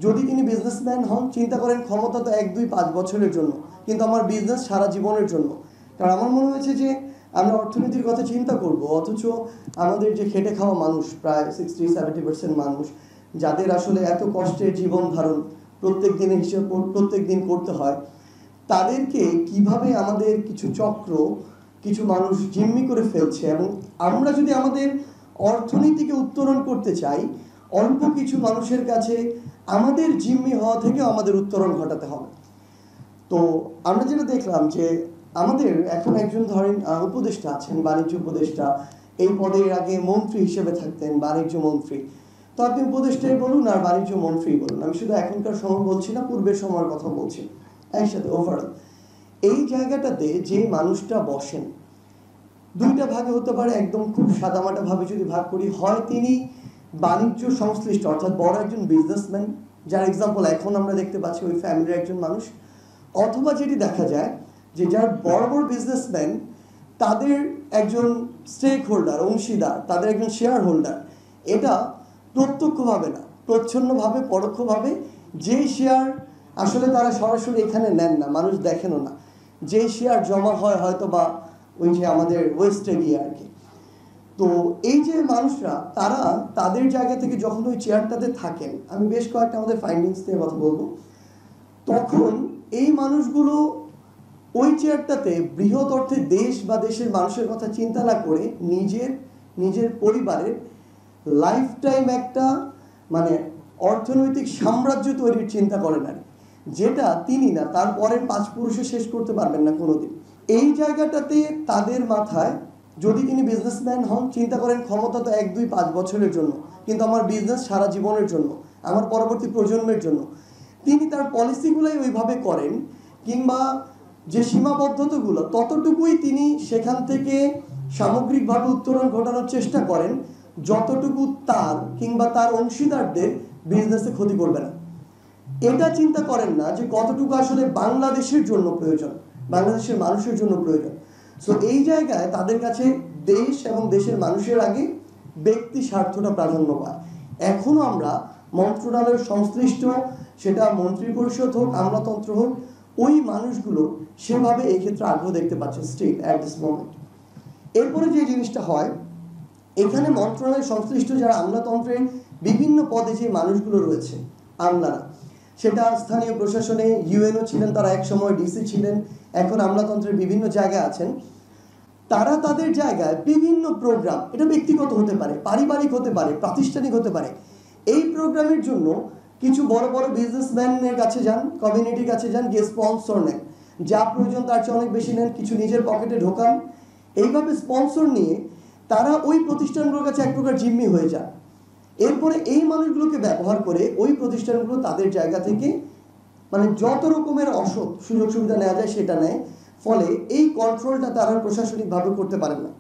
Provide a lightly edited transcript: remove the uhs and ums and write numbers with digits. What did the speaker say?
যদি তিনি বিজনেসম্যান হন, চিন্তা করেন ক্ষমতা তো 1, 2, 5 বছরের জন্য, কিন্তু আমার বিজনেস সারা জীবনের জন্য। কারণ আমার মনে হয়েছে যে আমরা অর্থনীতির কথা চিন্তা করব, অথচ আমাদের যে খেটে খাওয়া মানুষ, প্রায় 60-70% মানুষ, যাদের আসলে এত কষ্টের জীবন ধারণ প্রত্যেক দিনের হিসেব প্রত্যেক দিন করতে হয়, তাদেরকে কিভাবে আমাদের কিছু চক্র, কিছু মানুষ জিম্মি করে ফেলছে। এবং আমরা যদি আমাদের অর্থনীতিকে উত্তরণ করতে চাই, অল্প কিছু মানুষের কাছে আমাদের জিম্মি হওয়া থেকেও আমাদের উত্তরণ ঘটাতে হবে। তো আমরা যেটা দেখলাম যে আমাদের এখন একজন ধরেন উপদেষ্টা আছেন, বাণিজ্য উপদেষ্টা, এই পদের আগে মন্ত্রী হিসেবে থাকতেন, বাণিজ্য মন্ত্রী। তো আপনি উপদেষ্টাই বলুন আর বাণিজ্য মন্ত্রী বলুন, আমি শুধু এখনকার সময় বলছি না, পূর্বের সময়ের কথা বলছি, একসাথে ওভারঅল এই জায়গাটাতে যে মানুষটা বসেন, দুইটা ভাগে হতে পারে। একদম খুব সাদামাটা ভাবে যদি ভাগ করি, হয় তিনি বাণিজ্য সংশ্লিষ্ট অর্থাৎ বড় একজন বিজনেসম্যান, যার এক্সাম্পল এখন আমরা দেখতে পাচ্ছি ওই ফ্যামিলির একজন মানুষ, অথবা যেটি দেখা যায় যে যার বড় বড় বিজনেসম্যান, তাদের একজন স্টেক হোল্ডার, অংশীদার, তাদের একজন শেয়ার হোল্ডার। এটা প্রত্যক্ষভাবে না, প্রচ্ছন্নভাবে, পরোক্ষভাবে যে শেয়ার আসলে তারা সরাসরি এখানে নেন না, মানুষ দেখেনও না, যে শেয়ার জমা হয় হয়তো বা ওই যে আমাদের ওয়েস্টে গিয়ে আর কি। তো এই যে মানুষরা, তারা তাদের জায়গা থেকে যখন ওই চেয়ারটাতে থাকেন, আমি বেশ কয়েকটা আমাদের ফাইন্ডিংস নিয়ে কথা বলবো, তখন এই মানুষগুলো ওই চেয়ারটাতে বৃহৎ অর্থে দেশ বা দেশের মানুষের কথা চিন্তা না করে নিজের পরিবারের লাইফ টাইম একটা মানে অর্থনৈতিক সাম্রাজ্য তৈরির চিন্তা করেন আর, যেটা তিনি না, তারপরের 5 পুরুষে শেষ করতে পারবেন না কোনোদিন। এই জায়গাটাতে তাদের মাথায়, যদি তিনি বিজনেসম্যান হন, চিন্তা করেন ক্ষমতা তো 1, 2, 5 বছরের জন্য, কিন্তু আমার বিজনেস সারা জীবনের জন্য, আমার পরবর্তী প্রজন্মের জন্য। তিনি তার পলিসিগুলোই ওইভাবে করেন, কিংবা যে সীমাবদ্ধতাগুলো ততটুকুই তিনি সেখান থেকে সামগ্রিকভাবে উত্তরণ ঘটানোর চেষ্টা করেন, যতটুকু তার কিংবা তার অংশীদারদের বিজনেসে ক্ষতি করবে না। এটা চিন্তা করেন না যে কতটুকু আসলে বাংলাদেশের জন্য প্রয়োজন, বাংলাদেশের মানুষের জন্য প্রয়োজন। সো এই জায়গায় তাদের কাছে দেশ এবং দেশের মানুষের আগে ব্যক্তি স্বার্থটা প্রাধান্য পায়। এখনো আমরা মন্ত্রণালয়ের সংশ্লিষ্ট, সেটা মন্ত্রী পরিষদ হোক, আমলাতন্ত্র হোক, ওই মানুষগুলো সেভাবে এই ক্ষেত্রে আগ্রহ দেখতে পাচ্ছে স্টিল অ্যাট দিস মোমেন্ট। এরপরে যে জিনিসটা হয়, এখানে মন্ত্রণালয়ের সংশ্লিষ্ট যারা আমলাতন্ত্রের বিভিন্ন পদে যে মানুষগুলো রয়েছে, আমলারা, সেটা স্থানীয় প্রশাসনে ইউএনও ছিলেন, তারা এক সময় ডিসি ছিলেন, এখন আমলাতন্ত্রের বিভিন্ন জায়গায় আছেন। তারা তাদের জায়গায় বিভিন্ন প্রোগ্রাম, এটা ব্যক্তিগত হতে পারে, পারিবারিক হতে পারে, প্রাতিষ্ঠানিক হতে পারে, এই প্রোগ্রামের জন্য কিছু বড় বড় বিজনেসম্যানের কাছে যান, কমিউনিটির কাছে যান, গিয়ে স্পন্সর নেন, যা প্রয়োজন তার চেয়ে অনেক বেশি নেন, কিছু নিজের পকেটে ঢোকান। এইভাবে স্পন্সর নিয়ে তারা ওই প্রতিষ্ঠানগুলোর কাছে এক প্রকার জিম্মি হয়ে যায়। এরপরে এই মানুষগুলোকে ব্যবহার করে ওই প্রতিষ্ঠানগুলো তাদের জায়গা থেকে মানে যত রকমের অসৎ সুযোগ সুবিধা নেওয়া যায় সেটা নেয়, ফলে এই কন্ট্রোলটা তারা প্রশাসনিকভাবে করতে পারেন না।